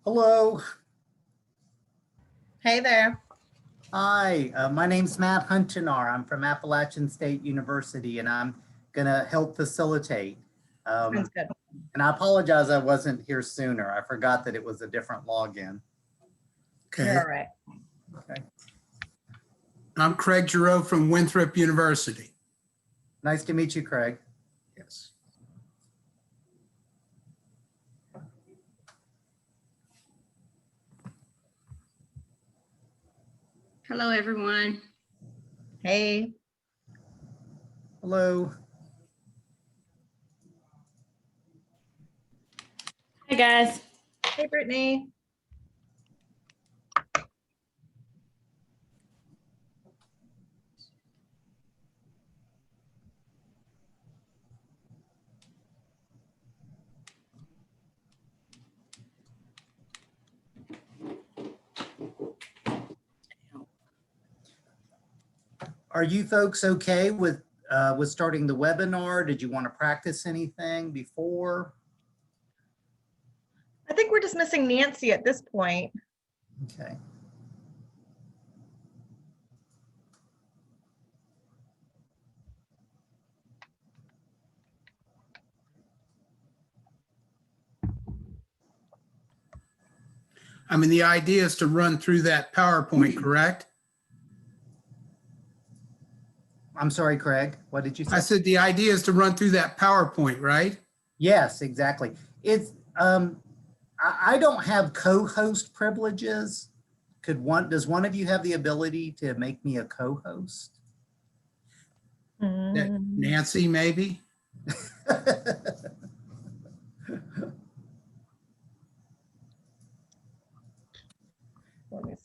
Hello. Hey there. Hi, my name's Matt Huntinar. I'm from Appalachian State University, and I'm going to help facilitate. Sounds good. And I apologize I wasn't here sooner. I forgot that it was a different login. You're Okay. all right. Okay. I'm Craig Giroux from Winthrop University. Nice to meet you, Craig. Yes. Hello, everyone. Hey. Hello. Hi, guys. Hey, Brittany. Are you folks okay with starting the webinar? Did you want to practice anything before? I think we're just missing Nancy at this point. Okay. I mean, the idea is to run through that PowerPoint, correct? I'm sorry, Craig. What did you say? I said the idea is to run through that PowerPoint, right? Yes, exactly. It's I don't have co-host privileges. Does one of you have the ability to make me a co-host? That Nancy, maybe?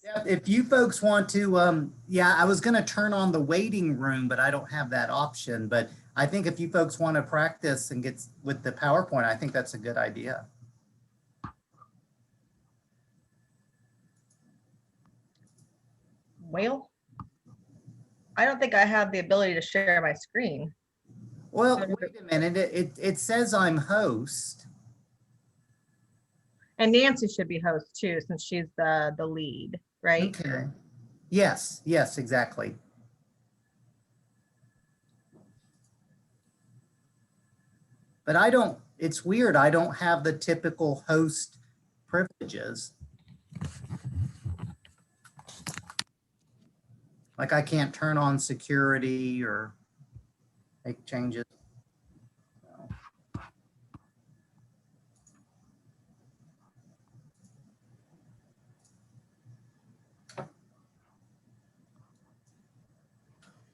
Yeah, if you folks want to, yeah, I was going to turn on the waiting room, but I don't have that option. But I think if you folks want to practice and get with the PowerPoint, I think that's a good idea. Well, I don't think I have the ability to share my screen. Well, wait a minute. It says I'm host. And Nancy should be host too, since she's the lead, right? Okay. Yes, yes, exactly. But I don't, it's weird. I don't have the typical host privileges. Like I can't turn on security or make changes.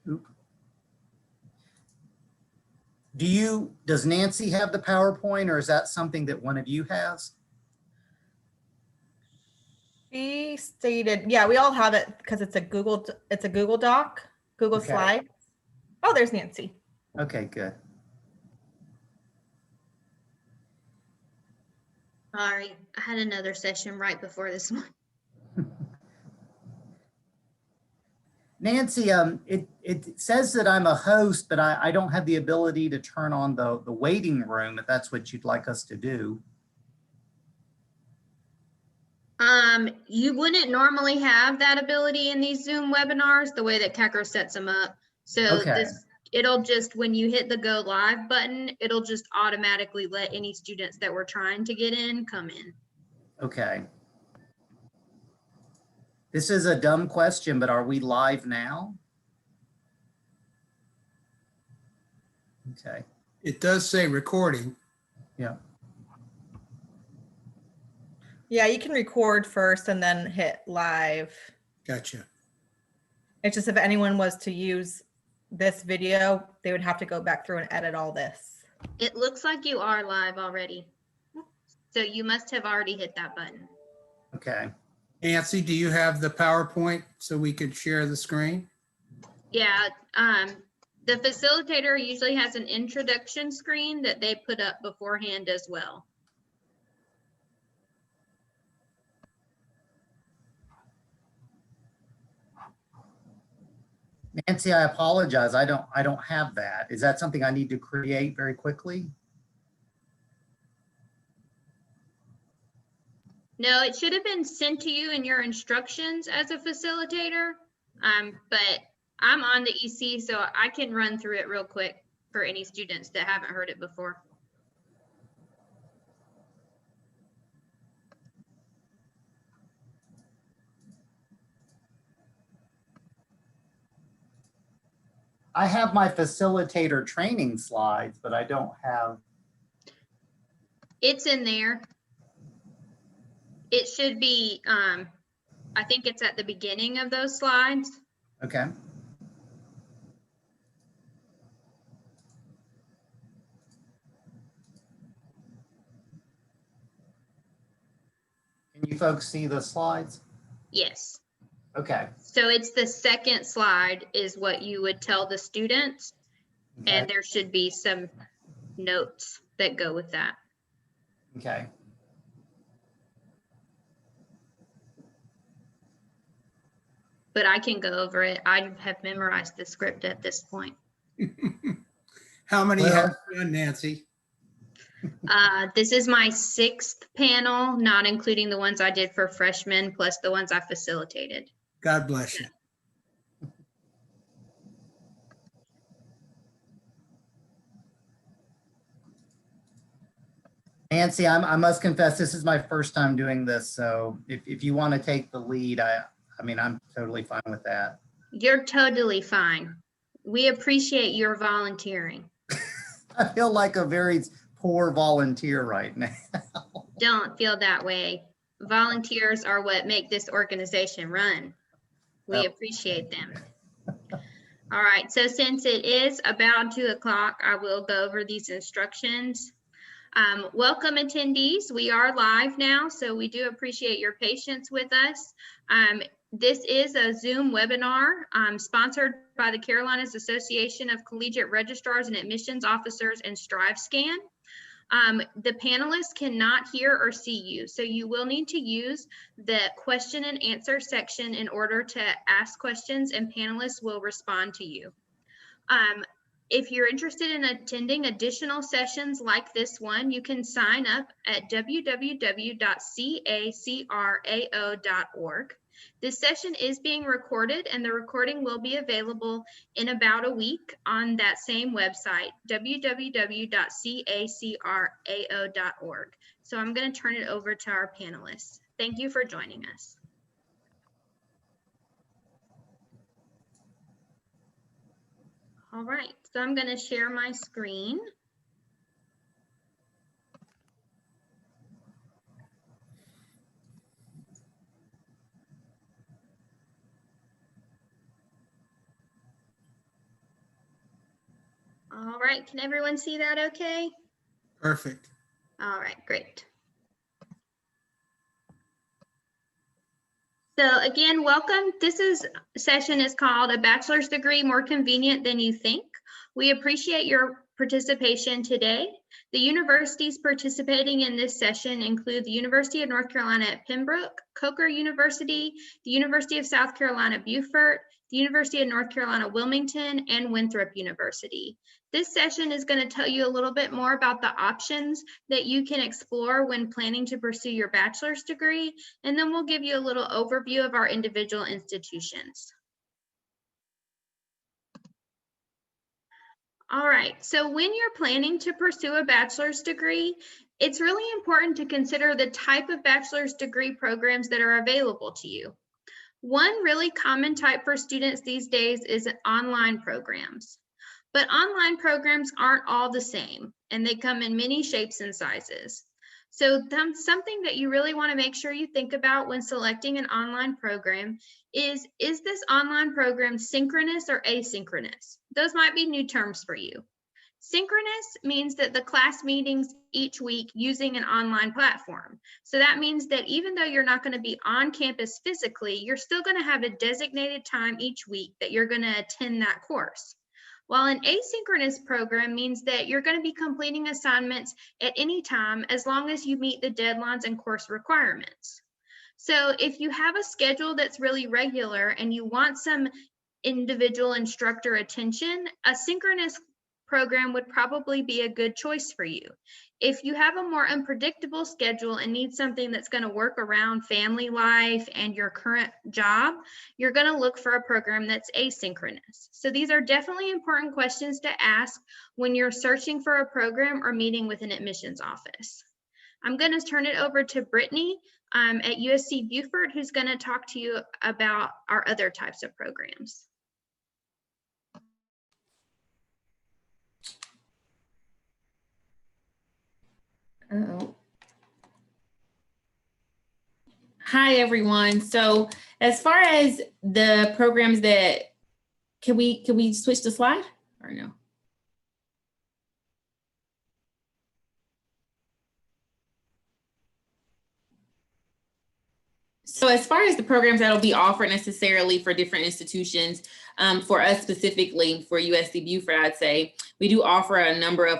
Oop. Does Nancy have the PowerPoint, or is that something that one of you has? She stated, yeah, we all have it because it's a Google Doc, Google Okay. Slides. Oh, there's Nancy. Okay, good. Sorry, I had another session right before this one. Nancy, it says that I'm a host, but I don't have the ability to turn on the waiting room if that's what you'd like us to do. You wouldn't normally have that ability in these Zoom webinars, the way that CACRAO sets them up. So Okay. it'll just, when you hit the go live button, it'll just automatically let any students that were trying to get in come in. Okay. This is a dumb question, but are we live now? Okay. It does say recording. Yeah. Yeah, you can record first and then hit live. Gotcha. It's just if anyone was to use this video, they would have to go back through and edit all this. It looks like you are live already. So you must have already hit that button. Okay. Nancy, do you have the PowerPoint so we could share the screen? Yeah, the facilitator usually has an introduction screen that they put up beforehand as well. Nancy, I apologize. I don't have that. Is that something I need to create very quickly? No, it should have been sent to you in your instructions as a facilitator. But I'm on the EC, so I can run through it real quick for any students that haven't heard it before. I have my facilitator training slides, but I don't have, It's in there. It should be, I think it's at the beginning of those slides. okay. Can you folks see the slides? Yes. Okay. So it's the second slide is what you would tell the students, Okay. and there should be some notes that go with that. Okay. But I can go over it. I have memorized the script at this point. How many Well- have you done, Nancy? This is my 6th panel, not including the ones I did for freshmen, plus the ones I facilitated. God bless you. Nancy, I must confess, this is my first time doing this. So if you want to take the lead, I mean, I'm totally fine with that. You're totally fine. We appreciate your volunteering. I feel like a very poor volunteer right now. Don't feel that way. Volunteers are what make this organization run. We Yep. appreciate them. All right, so since it is about 2 o'clock, I will go over these instructions. Welcome attendees. We are live now, so we do appreciate your patience with us. This is a Zoom webinar sponsored by the Carolinas Association of Collegiate Registrars and Admissions Officers and StriveScan. The panelists cannot hear or see you, so you will need to use the question and answer section in order to ask questions, and panelists will respond to you. If you're interested in attending additional sessions like this one, you can sign up at www.cacrao.org. This session is being recorded, and the recording will be available in about a week on that same website, www.cacrao.org. So I'm going to turn it over to our panelists. Thank you for joining us. All right, so I'm going to share my screen. All right, can everyone see that okay? Perfect. All right, great. So again, welcome. This session is called A Bachelor's Degree More Convenient Than You Think. We appreciate your participation today. The universities participating in this session include the University of North Carolina at Pembroke, Coker University, the University of South Carolina, Beaufort, the University of North Carolina, Wilmington, and Winthrop University. This session is going to tell you a little bit more about the options that you can explore when planning to pursue your bachelor's degree, and then we'll give you a little overview of our individual institutions. All right, so when you're planning to pursue a bachelor's degree, it's really important to consider the type of bachelor's degree programs that are available to you. One really common type for students these days is online programs. But online programs aren't all the same, and they come in many shapes and sizes. So something that you really want to make sure you think about when selecting an online program is this online program synchronous or asynchronous? Those might be new terms for you. Synchronous means that the class meetings each week using an online platform. So that means that even though you're not going to be on campus physically, you're still going to have a designated time each week that you're going to attend that course. While an asynchronous program means that you're going to be completing assignments at any time as long as you meet the deadlines and course requirements. So if you have a schedule that's really regular and you want some individual instructor attention, a synchronous program would probably be a good choice for you. If you have a more unpredictable schedule and need something that's going to work around family life and your current job, you're going to look for a program that's asynchronous. So these are definitely important questions to ask when you're searching for a program or meeting with an admissions office. I'm going to turn it over to Brittany at USC Beaufort, who's going to talk to you about our other types of programs. Oh. Hi, everyone. So as far as the programs that, can we switch the slide or no? So as far as the programs that'll be offered necessarily for different institutions, for us specifically for USC Beaufort, I'd say we do offer a number of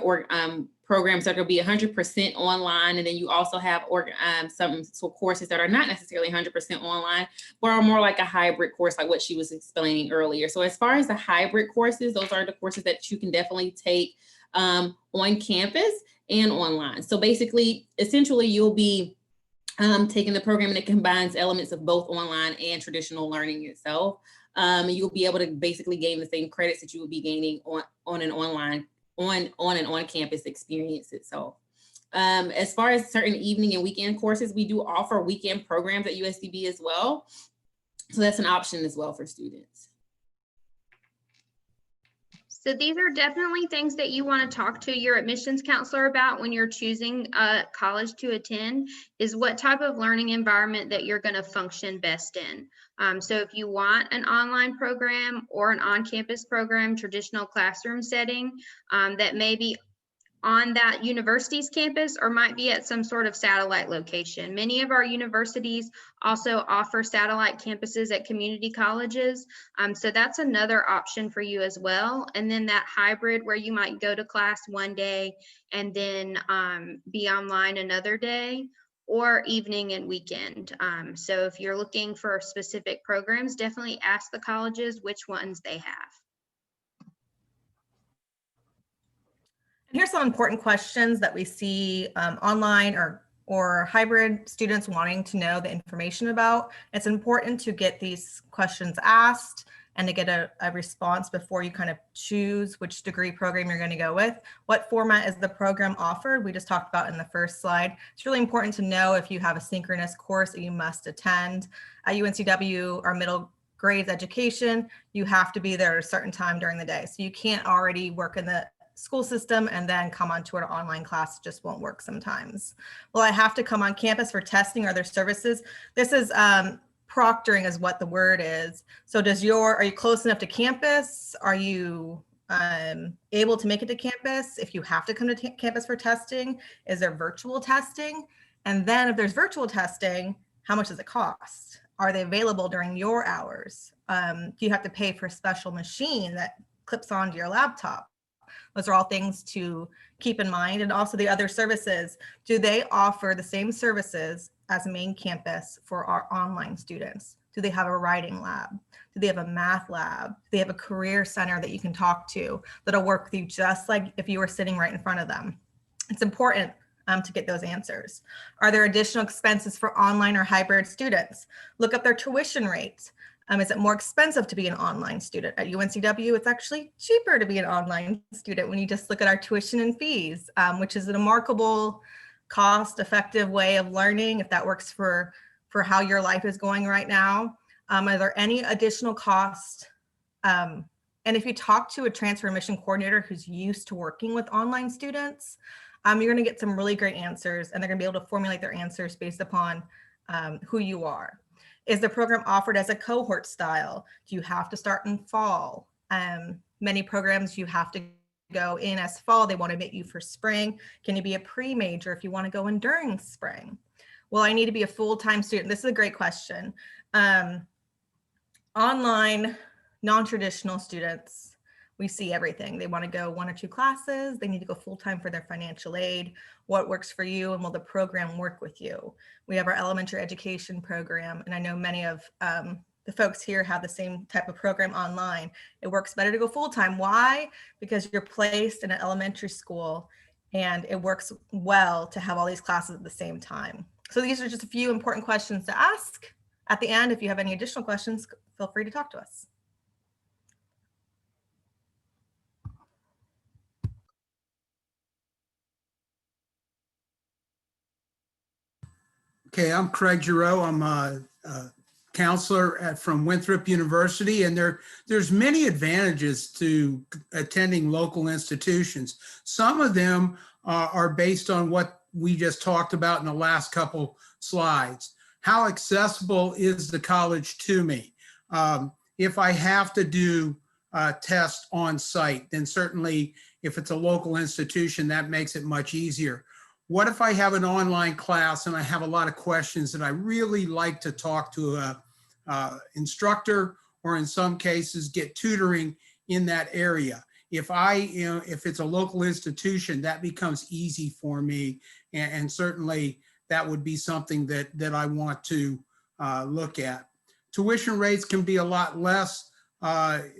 programs that will be 100% online, and then you also have some courses that are not necessarily 100% online, but are more like a hybrid course, like what she was explaining earlier. So as far as the hybrid courses, those are the courses that you can definitely take on campus and online. So basically, essentially, you'll be taking the program that combines elements of both online and traditional learning itself. You'll be able to basically gain the same credits that you would be gaining on an online, on an on-campus experience itself. As far as certain evening and weekend courses, we do offer weekend programs at USCB as well. So that's an option as well for students. So these are definitely things that you want to talk to your admissions counselor about when you're choosing a college to attend, is what type of learning environment that you're going to function best in. So if you want an online program or an on-campus program, traditional classroom setting, that may be on that university's campus or might be at some sort of satellite location. Many of our universities also offer satellite campuses at community colleges. So that's another option for you as well. And then that hybrid where you might go to class one day and then be online another day, or evening and weekend. So if you're looking for specific programs, definitely ask the colleges which ones they have. And here's some important questions that we see online or hybrid students wanting to know the information about. It's important to get these questions asked and to get a response before you kind of choose which degree program you're going to go with. What format is the program offered? We just talked about in the first slide. It's really important to know if you have a synchronous course that you must attend. At UNCW, our middle grades education, you have to be there at a certain time during the day. So you can't already work in the school system and then come onto an online class. It just won't work sometimes. Well, I have to come on campus for testing or other services. This is proctoring is what the word is. So are you close enough to campus? Are you able to make it to campus? If you have to come to campus for testing, is there virtual testing? And then if there's virtual testing, how much does it cost? Are they available during your hours? Do you have to pay for a special machine that clips onto your laptop? Those are all things to keep in mind. And also the other services, do they offer the same services as main campus for our online students? Do they have a writing lab? Do they have a math lab? Do they have a career center that you can talk to that'll work with you just like if you were sitting right in front of them? It's important to get those answers. Are there additional expenses for online or hybrid students? Look up their tuition rates. Is it more expensive to be an online student? At UNCW, it's actually cheaper to be an online student when you just look at our tuition and fees, which is a remarkable cost-effective way of learning if that works for how your life is going right now. Are there any additional costs? And if you talk to a transfer admission coordinator who's used to working with online students, you're gonna get some really great answers, and they're gonna be able to formulate their answers based upon who you are. Is the program offered as a cohort style? Do you have to start in fall? Many programs you have to go in as fall. They want to admit you for spring. Can you be a pre-major if you want to go in during spring? Well, I need to be a full-time student. This is a great question. Online, non-traditional students, we see everything. They want to go 1 or 2 classes. They need to go full-time for their financial aid. What works for you, and will the program work with you? We have our elementary education program, and I know many of the folks here have the same type of program online. It works better to go full-time. Why? Because you're placed in an elementary school and it works well to have all these classes at the same time. So these are just a few important questions to ask. At the end, if you have any additional questions, feel free to talk to us. Okay, I'm Craig Giroux. I'm a counselor from Winthrop University, and there's many advantages to attending local institutions. Some of them are based on what we just talked about in the last couple slides. How accessible is the college to me? If I have to do a test on site, then certainly if it's a local institution, that makes it much easier. What if I have an online class and I have a lot of questions that I really like to talk to a instructor, or in some cases get tutoring in that area? If it's a local institution, that becomes easy for me, and certainly that would be something that I want to look at. Tuition rates can be a lot less.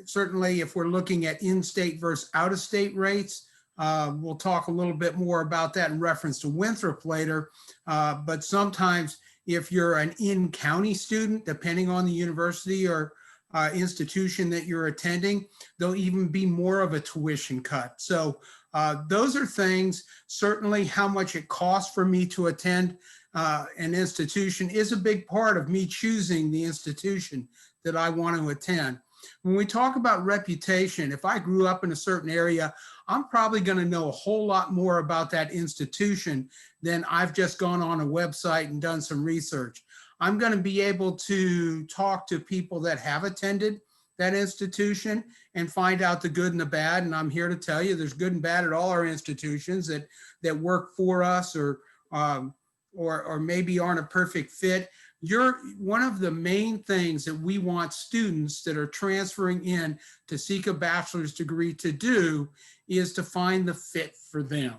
Certainly if we're looking at in-state versus out-of-state rates, we'll talk a little bit more about that in reference to Winthrop later. But sometimes if you're an in-county student, depending on the university or institution that you're attending, there'll even be more of a tuition cut. So those are things. Certainly how much it costs for me to attend an institution is a big part of me choosing the institution that I want to attend. When we talk about reputation, if I grew up in a certain area, I'm probably going to know a whole lot more about that institution than I've just gone on a website and done some research. I'm going to be able to talk to people that have attended that institution and find out the good and the bad. And I'm here to tell you there's good and bad at all our institutions that work for us or maybe aren't a perfect fit. One of the main things that we want students that are transferring in to seek a bachelor's degree to do is to find the fit for them.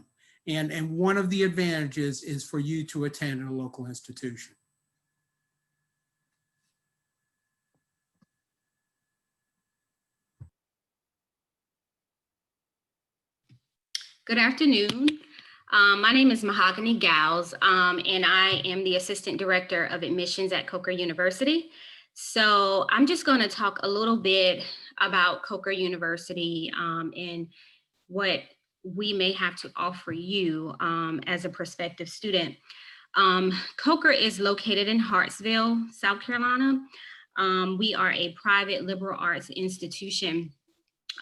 And one of the advantages is for you to attend a local institution. Good afternoon. My name is Mahogany Gals, and I am the Assistant Director of Admissions at CACRAO University. So I'm just going to talk a little bit about CACRAO University and what we may have to offer you as a prospective student. CACRAO is located in Hartsville, South Carolina. We are a private liberal arts institution.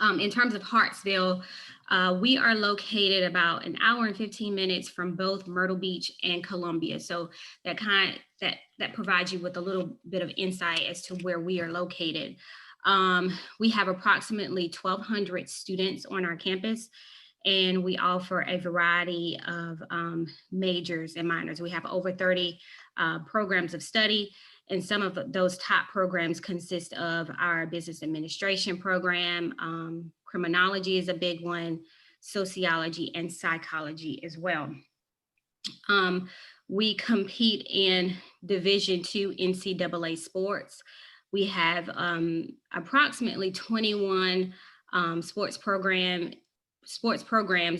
In terms of Hartsville, we are located about an hour and 15 minutes from both Myrtle Beach and Columbia. So that provides you with a little bit of insight as to where we are located. We have approximately 1,200 students on our campus, and we offer a variety of majors and minors. We have over 30 programs of study, and some of those top programs consist of our business administration program. Criminology is a big one, sociology and psychology as well. We compete in Division II NCAA sports. We have approximately 21 sports programs,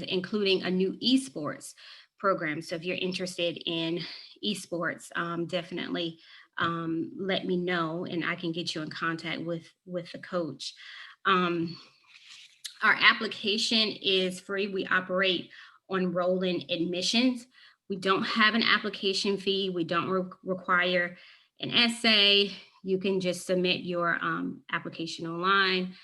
including a new esports program. So if you're interested in esports, definitely let me know and I can get you in contact with the coach. Our application is free. We operate on rolling admissions. We don't have an application fee. We don't require an essay. You can just submit your application online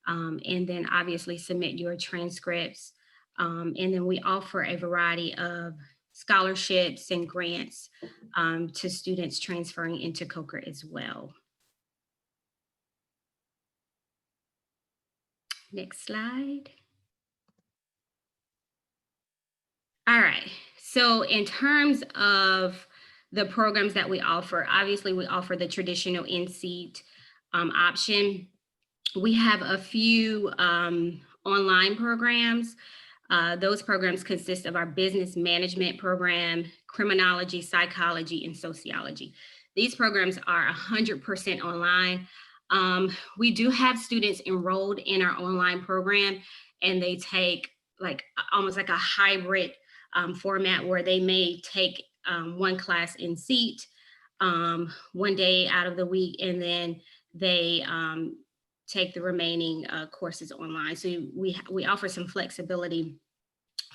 and then obviously submit your transcripts. And then we offer a variety of scholarships and grants to students transferring into CACRAO as well. Next slide. All right, so in terms of the programs that we offer, obviously we offer the traditional in-seat option. We have a few online programs. Those programs consist of our business management program, criminology, psychology, and sociology. These programs are 100% online. We do have students enrolled in our online program, and they take like almost like a hybrid format where they may take one class in seat one day out of the week, and then they take the remaining courses online. So we offer some flexibility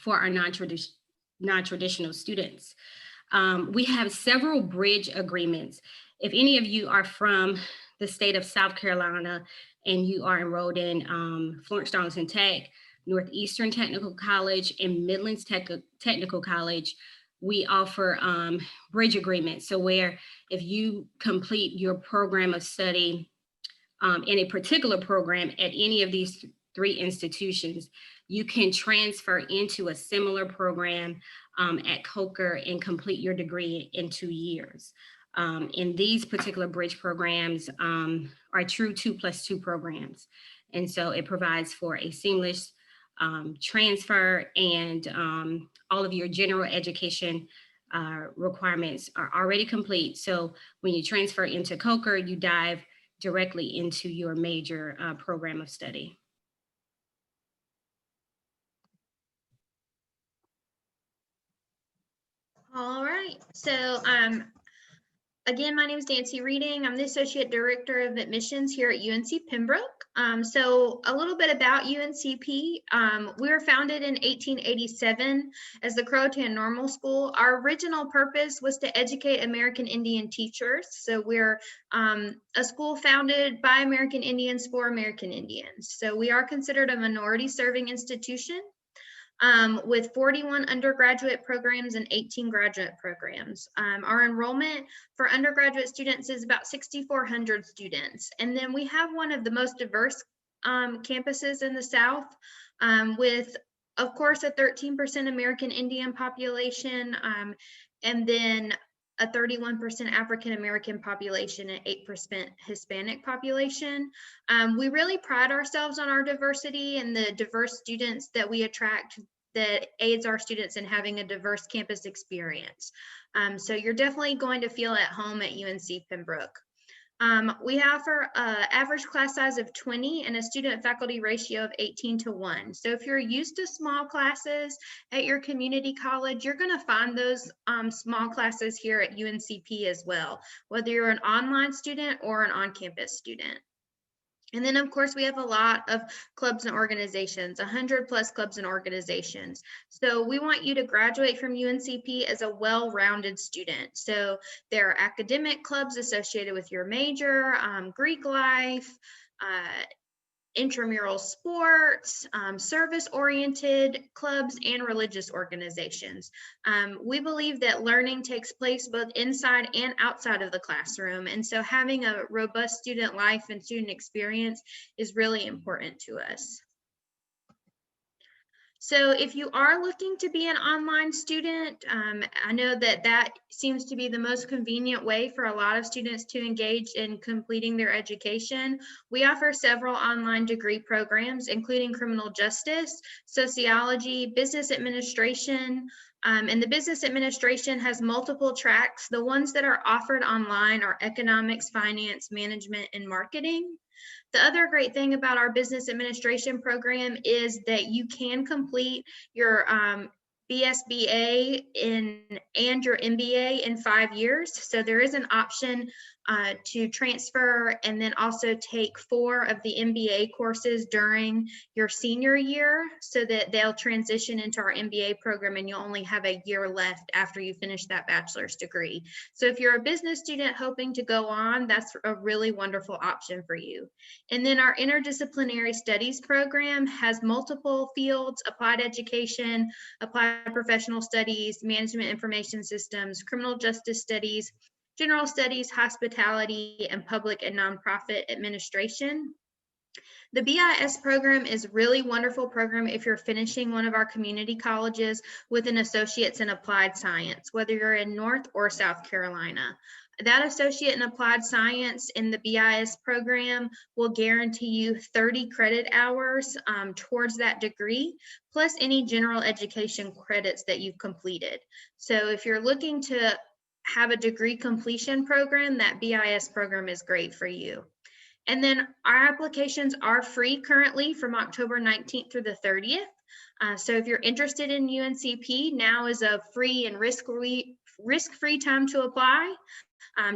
for our non-traditional students. We have several bridge agreements. If any of you are from the state of South Carolina and you are enrolled in Florence Darlington Tech, Northeastern Technical College, and Midlands Technical College, we offer bridge agreements. So where if you complete your program of study in a particular program at any of these 3 institutions, you can transfer into a similar program at CACRAO and complete your degree in 2 years. And these particular bridge programs are true 2+2 programs. And so it provides for a seamless transfer, and all of your general education requirements are already complete. So when you transfer into CACRAO, you dive directly into your major program of study. All right, so again, my name is Nancy Reading. I'm the Associate Director of Admissions here at UNC Pembroke. So a little bit about UNCP. We were founded in 1887 as the Croatan Normal School. Our original purpose was to educate American Indian teachers. So we're a school founded by American Indians for American Indians. So we are considered a minority serving institution. With 41 undergraduate programs and 18 graduate programs. Our enrollment for undergraduate students is about 6,400 students. And then we have one of the most diverse campuses in the South, with, of course, a 13% American Indian population, and then a 31% African-American population and 8% Hispanic population. We really pride ourselves on our diversity and the diverse students that we attract that aids our students in having a diverse campus experience. So you're definitely going to feel at home at UNC Pembroke. We offer an average class size of 20 and a student faculty ratio of 18:1. So if you're used to small classes at your community college, you're going to find those small classes here at UNCP as well, whether you're an online student or an on-campus student. And then, of course, we have a lot of clubs and organizations, 100+ clubs and organizations. So we want you to graduate from UNCP as a well-rounded student. So there are academic clubs associated with your major, Greek life, intramural sports, service-oriented clubs, and religious organizations. We believe that learning takes place both inside and outside of the classroom, and so having a robust student life and student experience is really important to us. So if you are looking to be an online student, I know that seems to be the most convenient way for a lot of students to engage in completing their education. We offer several online degree programs, including criminal justice, sociology, business administration, and the business administration has multiple tracks. The ones that are offered online are economics, finance, management, and marketing. The other great thing about our business administration program is that you can complete your BSBA and your MBA in 5 years. So there is an option to transfer and then also take 4 of the MBA courses during your senior year so that they'll transition into our MBA program and you'll only have a year left after you finish that bachelor's degree. So if you're a business student hoping to go on, that's a really wonderful option for you. And then our interdisciplinary studies program has multiple fields: applied education, applied professional studies, management information systems, criminal justice studies, general studies, hospitality, and public and nonprofit administration. The BIS program is a really wonderful program if you're finishing one of our community colleges with an associate's in applied science, whether you're in North or South Carolina. That associate in applied science in the BIS program will guarantee you 30 credit hours towards that degree, plus any general education credits that you've completed. So if you're looking to have a degree completion program, that BIS program is great for you. And then our applications are free currently from October 19th through the 30th. So if you're interested in UNCP, now is a free and risk-free time to apply.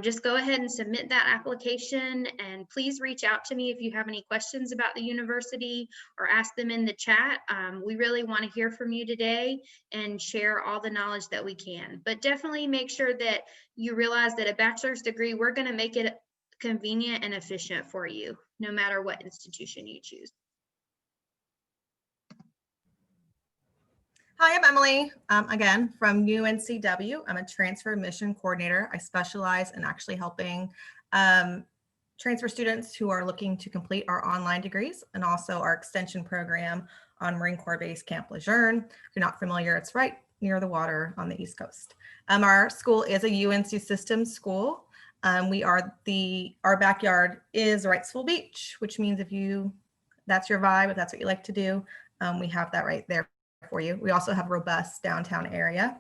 Just go ahead and submit that application, and please reach out to me if you have any questions about the university or ask them in the chat. We really want to hear from you today and share all the knowledge that we can. But definitely make sure that you realize that a bachelor's degree, we're going to make it convenient and efficient for you, no matter what institution you choose. Hi, I'm Emily, again, from UNCW. I'm a transfer admission coordinator. I specialize in actually helping transfer students who are looking to complete our online degrees and also our extension program on Marine Corps Base Camp Lejeune. If you're not familiar, it's right near the water on the East Coast. Our school is a UNC Systems school. Our backyard is Wrightsville Beach, which means that's your vibe, if that's what you like to do, we have that right there for you. We also have a robust downtown area.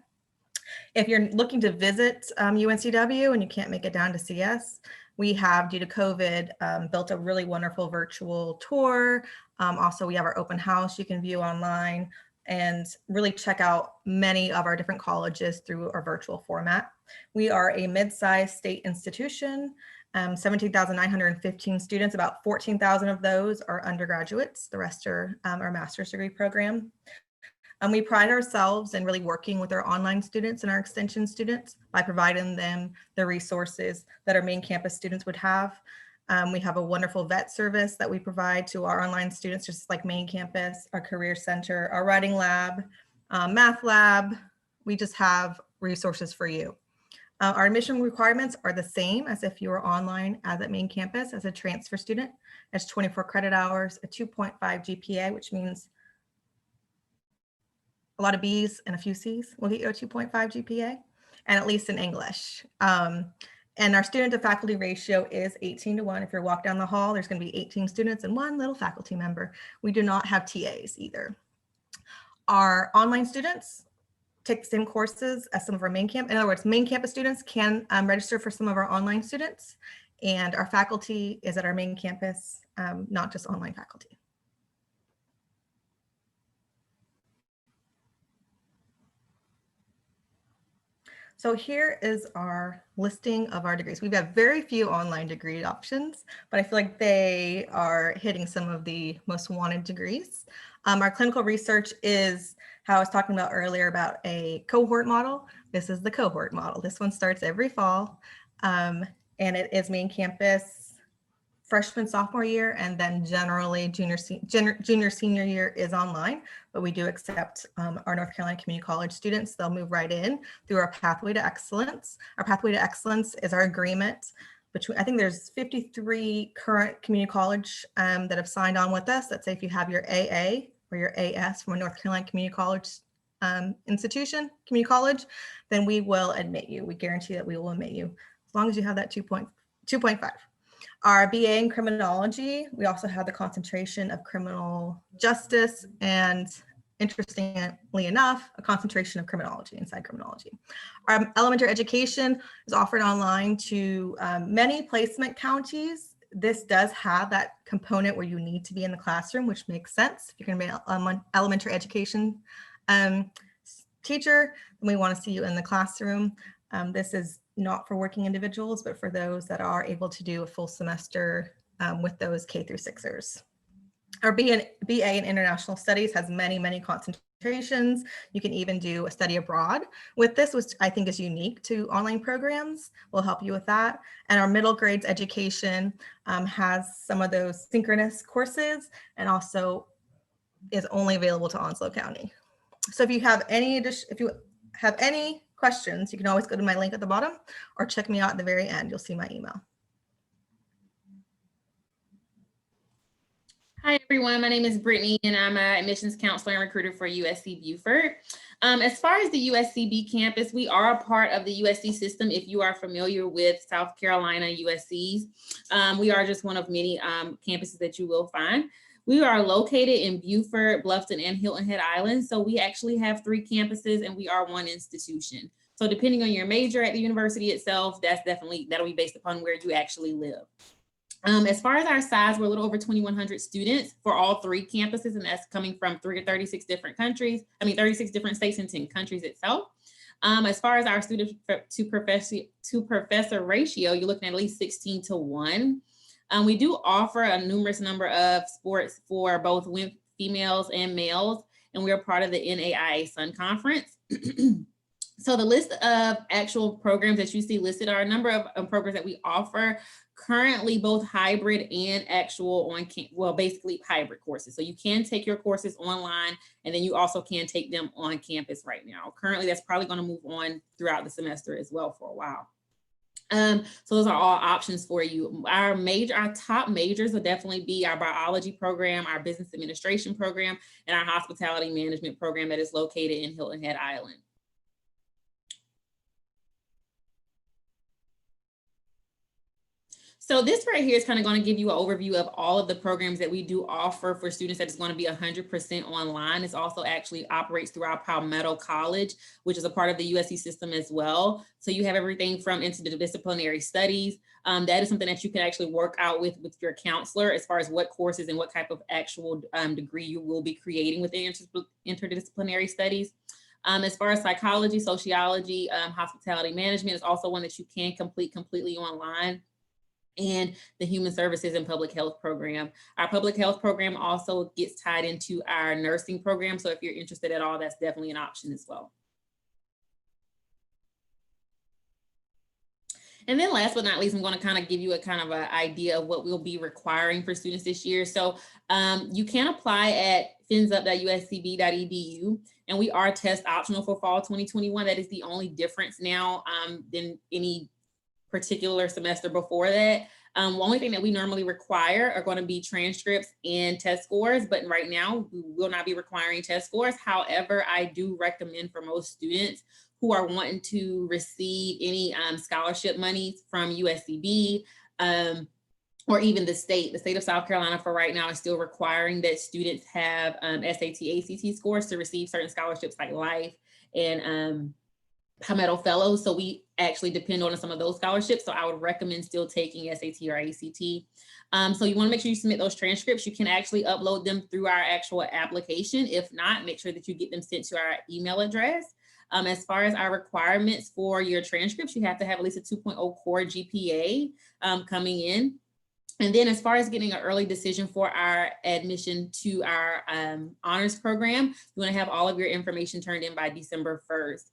If you're looking to visit UNCW and you can't make it down to see us, we have, due to COVID, built a really wonderful virtual tour. Also, we have our open house you can view online and really check out many of our different colleges through our virtual format. We are a mid-sized state institution, 17,915 students, about 14,000 of those are undergraduates. The rest are our master's degree program. We pride ourselves in really working with our online students and our extension students by providing them the resources that our main campus students would have. We have a wonderful vet service that we provide to our online students, just like main campus, our career center, our writing lab, math lab. We just have resources for you. Our admission requirements are the same as if you were online as at main campus as a transfer student. It's 24 credit hours, a 2.5 GPA, which means a lot of B's and a few C's will get you a 2.5 GPA, and at least in English. And our student to faculty ratio is 18:1. If you walk down the hall, there's going to be 18 students and one little faculty member. We do not have TAs either. Our online students take the same courses as some of our main campus. In other words, main campus students can register for some of our online students, and our faculty is at our main campus, not just online faculty. So here is our listing of our degrees. We've got very few online degree options, but I feel like they are hitting some of the most wanted degrees. Our clinical research is how I was talking about earlier about a cohort model. This is the cohort model. This one starts every fall, and it is main campus freshman, sophomore year, and then generally junior, senior year is online, but we do accept our North Carolina Community College students. They'll move right in through our Pathway to Excellence. Our Pathway to Excellence is our agreement between, I think there's 53 current community college that have signed on with us. That say if you have your AA or your AS from a North Carolina Community College institution, community college, then we will admit you. We guarantee that we will admit you as long as you have that 2.5. Our BA in criminology, we also have the concentration of criminal justice and, interestingly enough, a concentration of criminology inside criminology. Our elementary education is offered online to many placement counties. This does have that component where you need to be in the classroom, which makes sense. If you're going to be an elementary education teacher, then we want to see you in the classroom. This is not for working individuals, but for those that are able to do a full semester with those K through 6ers. Our BA in International Studies has many, many concentrations. You can even do a study abroad with this, which I think is unique to online programs. We'll help you with that. And our middle grades education has some of those synchronous courses and also is only available to Onslow County. So if you have any questions, you can always go to my link at the bottom or check me out at the very end. You'll see my email. Hi, everyone. My name is Brittany, and I'm an admissions counselor and recruiter for USC Beaufort. As far as the USCB campus, we are a part of the USC system. If you are familiar with South Carolina USCs, we are just one of many campuses that you will find. We are located in Beaufort, Bluffton, and Hilton Head Island. So we actually have 3 campuses and we are one institution. So depending on your major at the university itself, that'll be based upon where you actually live. As far as our size, we're a little over 2,100 students for all 3 campuses, and that's coming from 36 different countries. 36 different states and 10 countries itself. As far as our student to professor ratio, you're looking at least 16:1. We do offer a numerous number of sports for both females and males, and we're part of the NAIA Sun Conference. So the list of actual programs that you see listed are a number of programs that we offer currently, both hybrid and actual basically hybrid courses. So you can take your courses online, and then you also can take them on campus right now. Currently, that's probably going to move on throughout the semester as well for a while. So those are all options for you. Our top majors will definitely be our biology program, our business administration program, and our hospitality management program that is located in Hilton Head Island. So this right here is kind of going to give you an overview of all of the programs that we do offer for students that is going to be 100% online. This also actually operates through our Palmetto College, which is a part of the USC system as well. So you have everything from interdisciplinary studies. That is something that you can actually work out with your counselor as far as what courses and what type of actual degree you will be creating within interdisciplinary studies. As far as psychology, sociology, hospitality management is also one that you can complete completely online. And the human services and public health program. Our public health program also gets tied into our nursing program. So if you're interested at all, that's definitely an option as well. And then last but not least, I'm going to kind of give you an idea of what we'll be requiring for students this year. So you can apply at finsup.uscb.edu, and we are test optional for fall 2021. That is the only difference now than any particular semester before that. Only thing that we normally require are going to be transcripts and test scores, but right now we will not be requiring test scores. However, I do recommend for most students who are wanting to receive any scholarship money from USCB or even the state of South Carolina for right now is still requiring that students have SAT, ACT scores to receive certain scholarships like Life and Palmetto Fellows. So we actually depend on some of those scholarships. So I would recommend still taking SAT or ACT. So you want to make sure you submit those transcripts. You can actually upload them through our actual application. If not, make sure that you get them sent to our email address. As far as our requirements for your transcripts, you have to have at least a 2.0 core GPA coming in. And then as far as getting an early decision for our admission to our honors program, you want to have all of your information turned in by December 1st.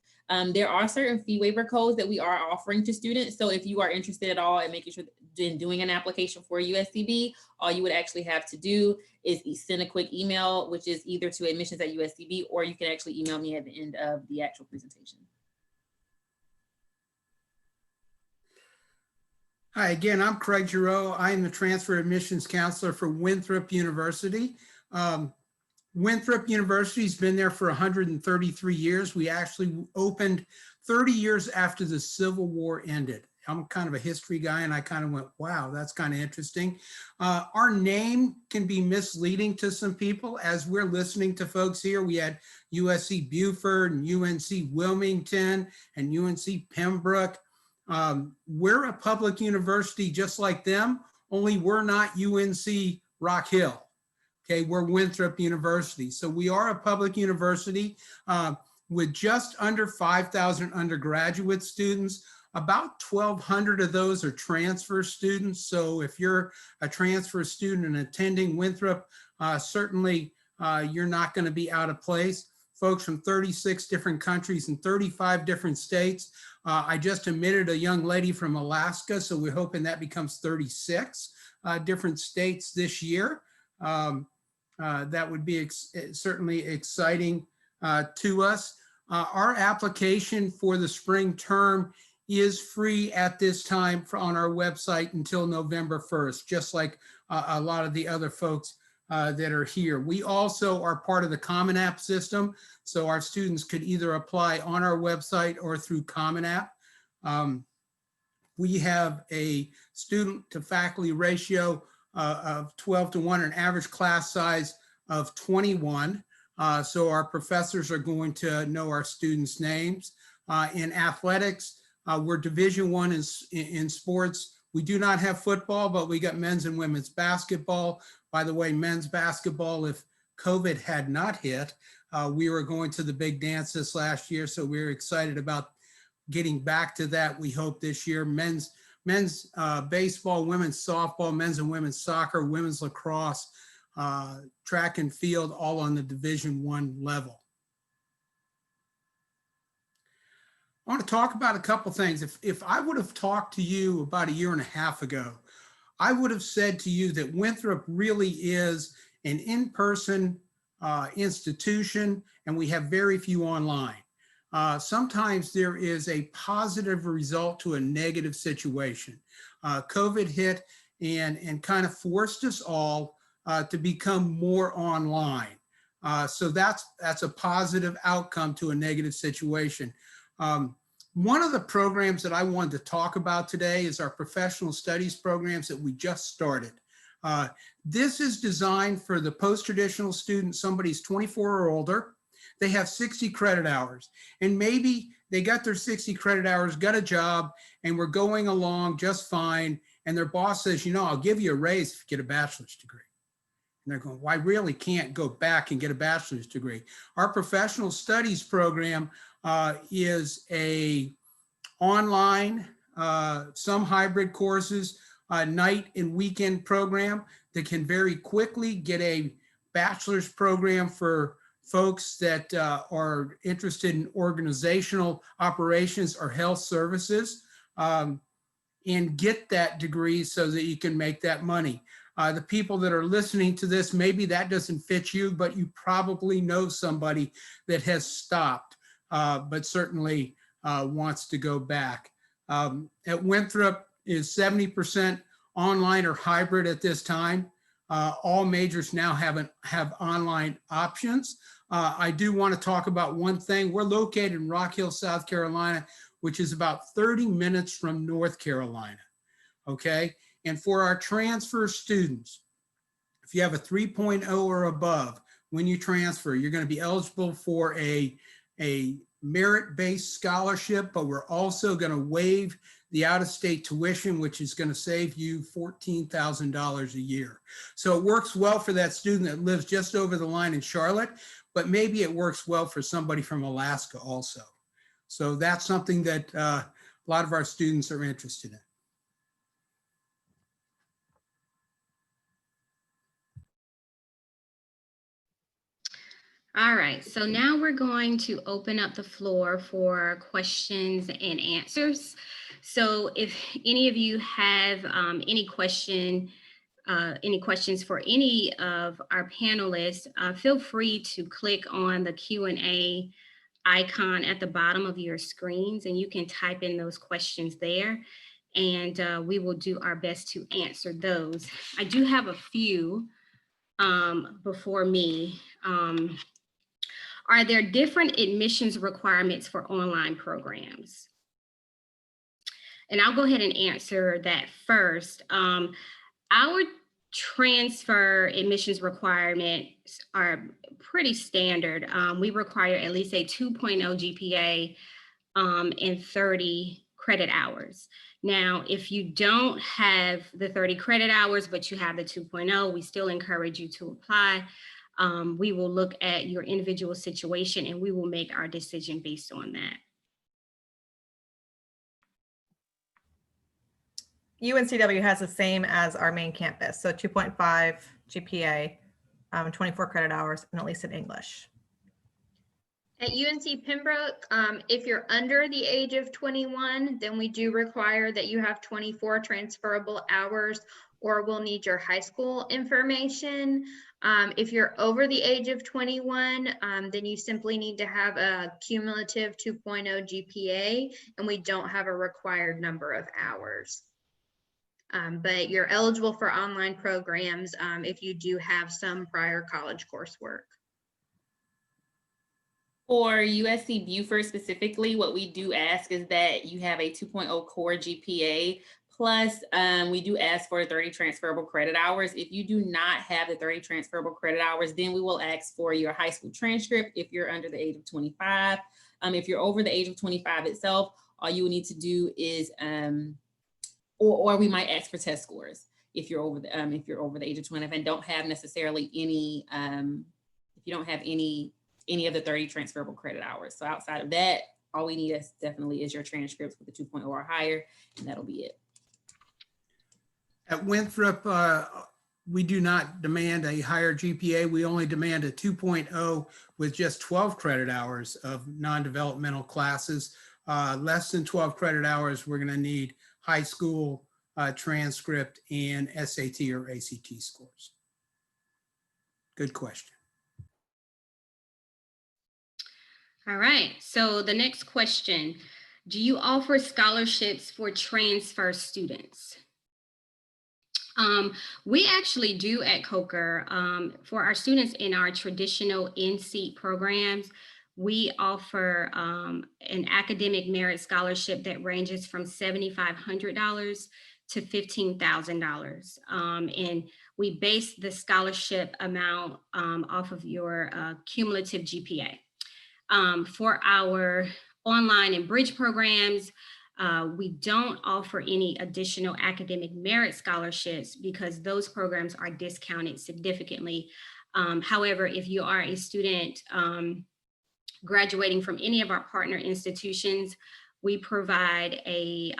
There are certain fee waiver codes that we are offering to students. So if you are interested at all in making sure in doing an application for USCB, all you would actually have to do is send a quick email, which is either to admissions@USCB, or you can actually email me at the end of the actual presentation. Hi, again, I'm Craig Giroux. I am the transfer admissions counselor for Winthrop University. Winthrop University's been there for 133 years. We actually opened 30 years after the Civil War ended. I'm kind of a history guy, and I kind of went, wow, that's kind of interesting. Our name can be misleading to some people. As we're listening to folks here, we had USC Beaufort and UNC Wilmington and UNC Pembroke. We're a public university just like them, only we're not UNC Rock Hill. Okay, we're Winthrop University. So we are a public university with just under 5,000 undergraduate students. About 1,200 of those are transfer students. So if you're a transfer student and attending Winthrop, certainly you're not going to be out of place. Folks from 36 different countries and 35 different states. I just admitted a young lady from Alaska, so we're hoping that becomes 36 different states this year. That would be certainly exciting to us. Our application for the spring term is free at this time on our website until November 1st, just like a lot of the other folks that are here. We also are part of the Common App system, so our students could either apply on our website or through Common App. We have a student to faculty ratio of 12:1, an average class size of 21. So our professors are going to know our students' names. In athletics, we're Division I in sports. We do not have football, but we got men's and women's basketball. By the way, men's basketball, if COVID had not hit, we were going to the big dance this last year, so we're excited about getting back to that. We hope this year. Men's baseball, women's softball, men's and women's soccer, women's lacrosse, track and field, all on the Division I level. I want to talk about a couple things. If I would have talked to you about a year and a half ago, I would have said to you that Winthrop really is an in-person institution, and we have very few online. Sometimes there is a positive result to a negative situation. COVID hit and kind of forced us all to become more online. So that's a positive outcome to a negative situation. One of the programs that I wanted to talk about today is our professional studies programs that we just started. This is designed for the post-traditional student, somebody's 24 or older. They have 60 credit hours, and maybe they got their 60 credit hours, got a job, and we're going along just fine. And their boss says, you know, I'll give you a raise if you get a bachelor's degree. And they're going, well, I really can't go back and get a bachelor's degree. Our professional studies program is a online, some hybrid courses, night and weekend program that can very quickly get a bachelor's program for folks that are interested in organizational operations or health services, and get that degree so that you can make that money. The people that are listening to this, maybe that doesn't fit you, but you probably know somebody that has stopped, but certainly wants to go back. At Winthrop is 70% online or hybrid at this time. All majors now have online options. I do want to talk about one thing. We're located in Rock Hill, South Carolina, which is about 30 minutes from North Carolina, okay? And for our transfer students, if you have a 3.0 or above, when you transfer, you're going to be eligible for a merit-based scholarship, but we're also going to waive the out-of-state tuition, which is going to save you $14,000 a year. So it works well for that student that lives just over the line in Charlotte, but maybe it works well for somebody from Alaska also. So that's something that a lot of our students are interested in. All right, so now we're going to open up the floor for questions and answers. So if any of you have any questions for any of our panelists, feel free to click on the Q&A icon at the bottom of your screens, and you can type in those questions there, and we will do our best to answer those. I do have a few before me. Are there different admissions requirements for online programs? And I'll go ahead and answer that first. Our transfer admissions requirements are pretty standard. We require at least a 2.0 GPA and 30 credit hours. Now, if you don't have the 30 credit hours, but you have the 2.0, we still encourage you to apply. We will look at your individual situation and we will make our decision based on that. UNCW has the same as our main campus. So 2.5 GPA, 24 credit hours, and at least in English. At UNC Pembroke, if you're under the age of 21, then we do require that you have 24 transferable hours, or we'll need your high school information. If you're over the age of 21, then you simply need to have a cumulative 2.0 GPA, and we don't have a required number of hours. But you're eligible for online programs if you do have some prior college coursework. For USC Beaufort specifically, what we do ask is that you have a 2.0 core GPA Plus, we do ask for 30 transferable credit hours. If you do not have the 30 transferable credit hours, then we will ask for your high school transcript if you're under the age of 25. If you're over the age of 25 itself, all you will need to do is, or we might ask for test scores if you're over the age of 25 and don't have necessarily any, if you don't have any of the 30 transferable credit hours. So outside of that, all we need definitely is your transcripts with a 2.0 or higher, and that'll be it. At Winthrop, we do not demand a higher GPA. We only demand a 2.0 with just 12 credit hours of non-developmental classes. Less than 12 credit hours, we're going to need high school transcript and SAT or ACT scores. Good question. All right, so the next question, do you offer scholarships for transfer students? We actually do at CACRAO. For our students in our traditional in-seat programs, we offer an academic merit scholarship that ranges from $7,500 to $15,000. And we base the scholarship amount off of your cumulative GPA. For our online and bridge programs, we don't offer any additional academic merit scholarships because those programs are discounted significantly. However, if you are a student graduating from any of our partner institutions, we provide a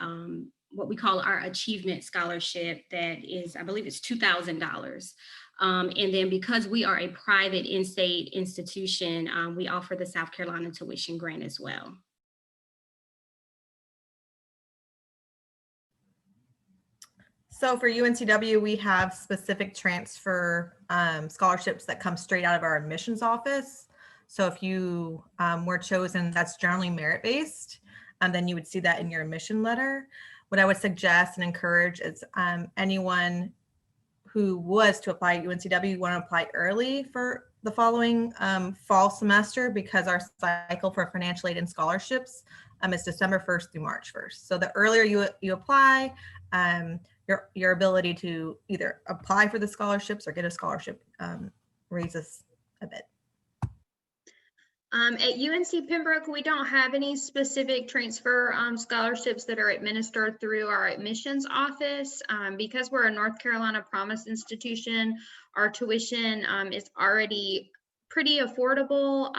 what we call our achievement scholarship that is, I believe it's $2,000. And then because we are a private in-state institution, we offer the South Carolina tuition grant as well. So for UNCW, we have specific transfer scholarships that come straight out of our admissions office. So if you were chosen, that's generally merit-based, then you would see that in your admission letter. What I would suggest and encourage is anyone who was to apply at UNCW want to apply early for the following fall semester, because our cycle for financial aid and scholarships is December 1st through March 1st. So the earlier you apply, your ability to either apply for the scholarships or get a scholarship raises a bit. At UNC Pembroke, we don't have any specific transfer scholarships that are administered through our admissions office. Because we're a North Carolina Promise institution, our tuition is already pretty affordable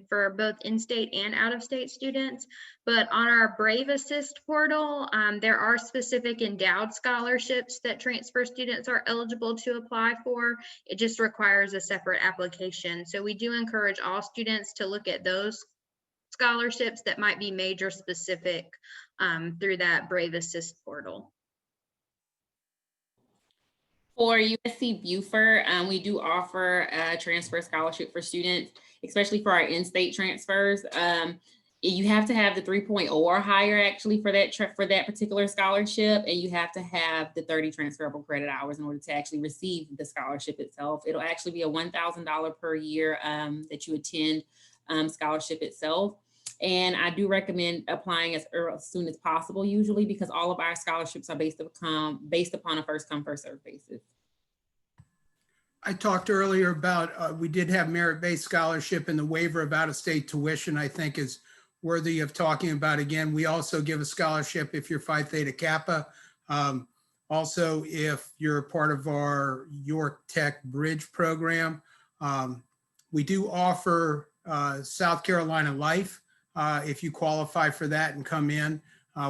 for both in-state and out-of-state students. But on our Brave Assist portal, there are specific endowed scholarships that transfer students are eligible to apply for. It just requires a separate application. So we do encourage all students to look at those scholarships that might be major specific through that Brave Assist portal. For USC Beaufort, we do offer a transfer scholarship for students, especially for our in-state transfers. You have to have the 3.0 or higher actually for that particular scholarship, and you have to have the 30 transferable credit hours in order to actually receive the scholarship itself. It'll actually be a $1,000 per year that you attend scholarship itself. And I do recommend applying as soon as possible, usually, because all of our scholarships are based upon a first come, first served basis. I talked earlier about, we did have merit-based scholarship, and the waiver of out-of-state tuition, I think, is worthy of talking about again. We also give a scholarship if you're Phi Theta Kappa. Also, if you're a part of our York Tech Bridge program. We do offer South Carolina Life, if you qualify for that and come in,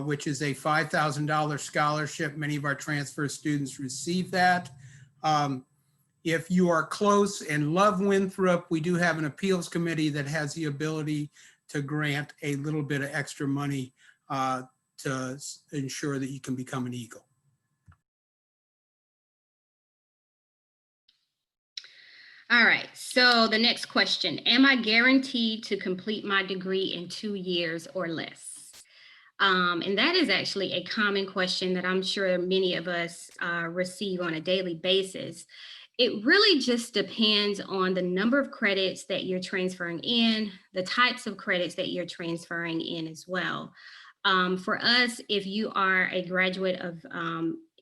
which is a $5,000 scholarship. Many of our transfer students receive that. If you are close and love Winthrop, we do have an appeals committee that has the ability to grant a little bit of extra money to ensure that you can become an Eagle. All right, so the next question, am I guaranteed to complete my degree in 2 years or less? And that is actually a common question that I'm sure many of us receive on a daily basis. It really just depends on the number of credits that you're transferring in, the types of credits that you're transferring in as well. For us, if you are a graduate of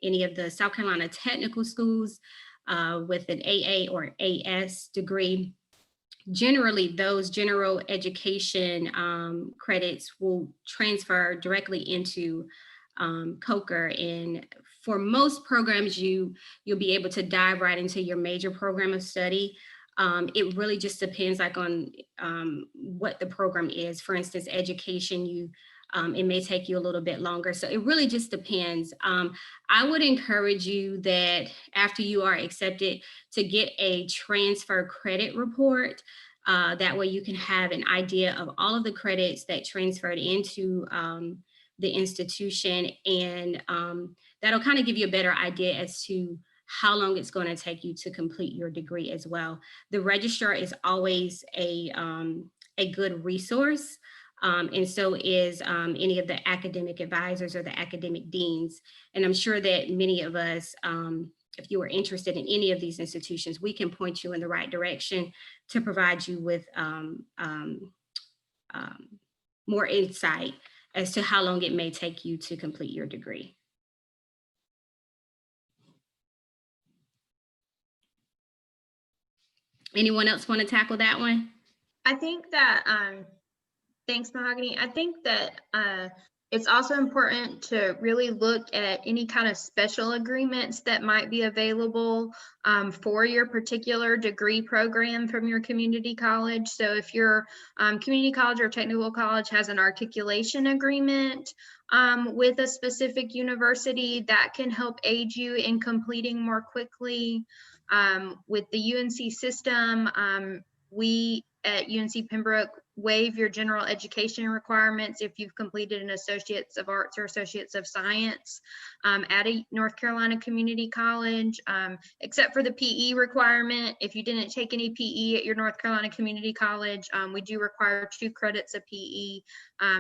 any of the South Carolina technical schools with an AA or AS degree, generally those general education credits will transfer directly into COCR. And for most programs, you'll be able to dive right into your major program of study. It really just depends on what the program is. For instance, education, it may take you a little bit longer. So it really just depends. I would encourage you that after you are accepted to get a transfer credit report. That way you can have an idea of all of the credits that transferred into the institution, and that'll kind of give you a better idea as to how long it's going to take you to complete your degree as well. The registrar is always a good resource, and so is any of the academic advisors or the academic deans. And I'm sure that many of us, if you are interested in any of these institutions, we can point you in the right direction to provide you with more insight as to how long it may take you to complete your degree. Anyone else want to tackle that one? I think that, thanks, Mahogany. I think that it's also important to really look at any kind of special agreements that might be available for your particular degree program from your community college. So if your community college or technical college has an articulation agreement with a specific university, that can help aid you in completing more quickly. With the UNC system, we at UNC Pembroke waive your general education requirements if you've completed an Associates of Arts or Associates of Science at a North Carolina community college, except for the PE requirement. If you didn't take any PE at your North Carolina community college, we do require 2 credits of PE.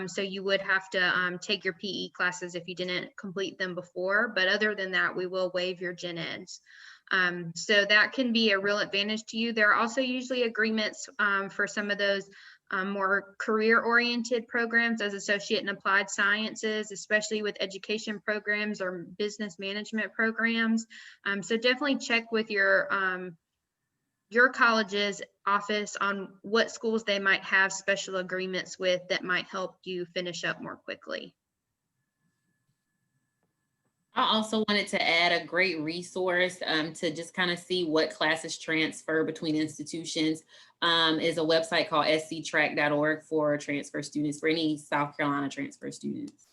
So you would have to take your PE classes if you didn't complete them before. But other than that, we will waive your gen eds. So that can be a real advantage to you. There are also usually agreements for some of those more career-oriented programs as associate in applied sciences, especially with education programs or business management programs. So definitely check with your college's office on what schools they might have special agreements with that might help you finish up more quickly. I also wanted to add a great resource to just kind of see what classes transfer between institutions is a website called sctrack.org for transfer students, for any South Carolina transfer students.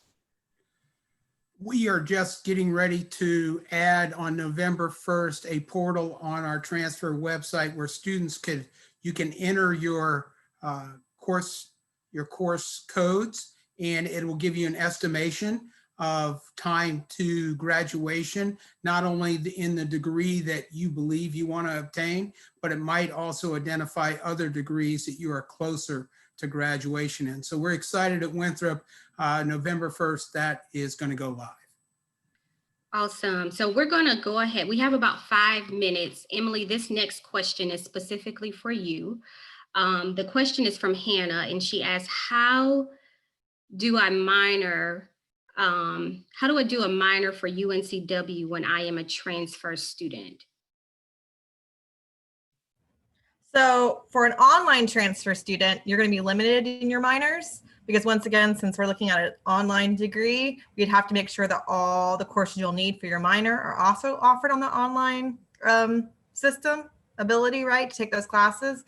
We are just getting ready to add on November 1st a portal on our transfer website where students you can enter your course codes, and it will give you an estimation of time to graduation, not only in the degree that you believe you want to obtain, but it might also identify other degrees that you are closer to graduation in. So we're excited at Winthrop, November 1st, that is going to go live. Awesome. So we're going to go ahead. We have about 5 minutes. Emily, this next question is specifically for you. The question is from Hannah, and she asks, how do I do a minor for UNCW when I am a transfer student? So for an online transfer student, you're going to be limited in your minors because once again, since we're looking at an online degree, we'd have to make sure that all the courses you'll need for your minor are also offered on the online system ability, right, to take those classes.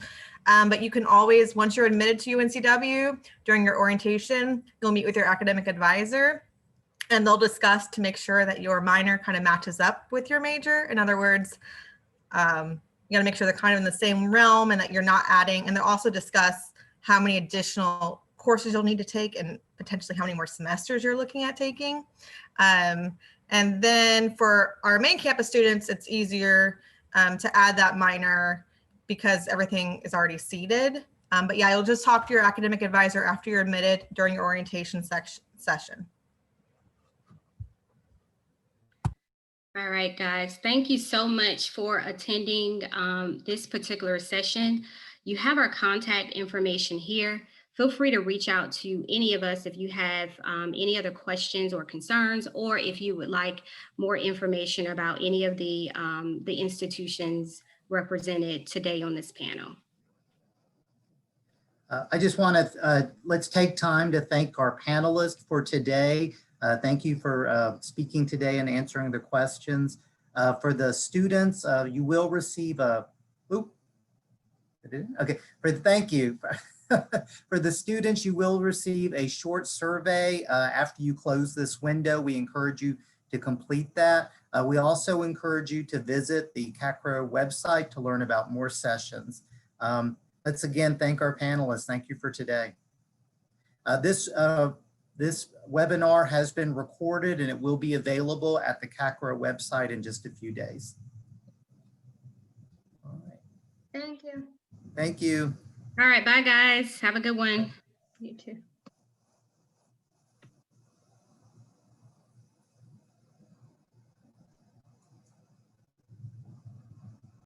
But you can always, once you're admitted to UNCW, during your orientation, you'll meet with your academic advisor and they'll discuss to make sure that your minor kind of matches up with your major. In other words, you got to make sure they're kind of in the same realm and that you're not adding, and they'll also discuss how many additional courses you'll need to take and potentially how many more semesters you're looking at taking. And then for our main campus students, it's easier to add that minor because everything is already seated. But yeah, you'll just talk to your academic advisor after you're admitted during your orientation session. All right, guys, thank you so much for attending this particular session. You have our contact information here. feel free to reach out to any of us if you have any other questions or concerns, or if you would like more information about any of the institutions represented today on this panel. I just want to, let's take time to thank our panelists for today. Thank you for speaking today and answering the questions. For the students, you will receive a, okay, thank you. For the students, you will receive a short survey after you close this window. We encourage you to complete that. We also encourage you to visit the CACRAO website to learn about more sessions. Let's again thank our panelists. Thank you for today. This webinar has been recorded and it will be available at the CACRAO website in just a few days. All right. Thank you. Thank you. All right, bye guys. Have a good one. You too.